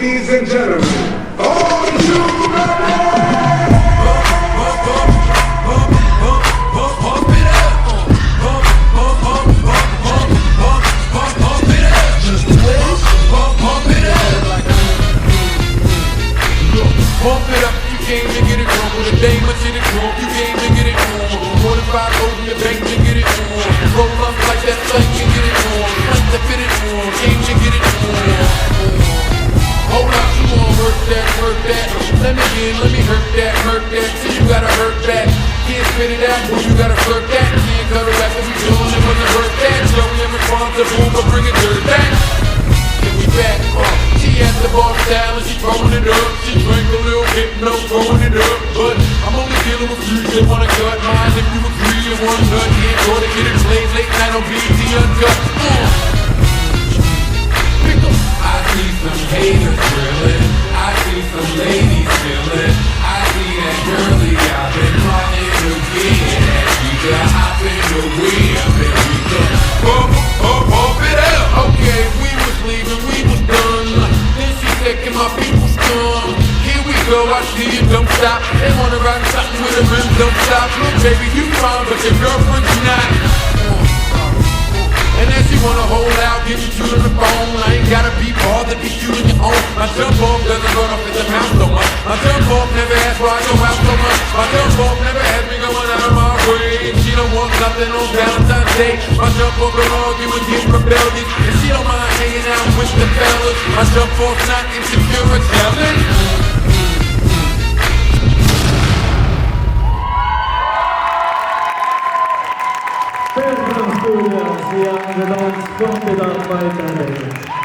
Ladies and gentlemen, are you ready? Pump it up, you came to get it on. With a day much in it on, you came to get it on. More than 5 O's in the bank to get it on. Roll up like that thing and get it on. Like to fit it on, came to get it on. Hold up, you wanna work that, work that. Let me in, let me hurt that. See you gotta hurt back. Can't spit it out, well you gotta flirt that. Can't cut it after we doing it when you hurt that. So we am responsible for bringing dirt back. Then we back up. She at the bar style and she throwing it up. She drank a little bit, no throwing it up. But I'm only dealing with freaks that wanna cut mine. If you agree and one nut, can't go to get it played late night on BT Uncut. Pick 'em. I see some haters drilling. I see some ladies feeling. I see that girlie out been plotting to get at you. Hop in the wheel, baby. Pump it up. Okay, we was leaving, we was done. Then she taking my people's tongue. Here we go, I see you, don't stop. They wanna ride something with a rim, don't stop. Look, baby, you fine, but your girlfriend's not. And then she wanna hold out, give you two on the phone. I ain't gotta be bothered, be you on your own. My jump off doesn't run off at the mouth so much. My jump off never asks why I go out so much. My jump off never has me going out of my way. She don't want nothing on Valentine's Day. My jump off don't argue and get rebellious. And she don't mind hanging out with the fellas. My jump off's not insecure or jealous. Per la studia sia The Dogs Pump It Up by Friday.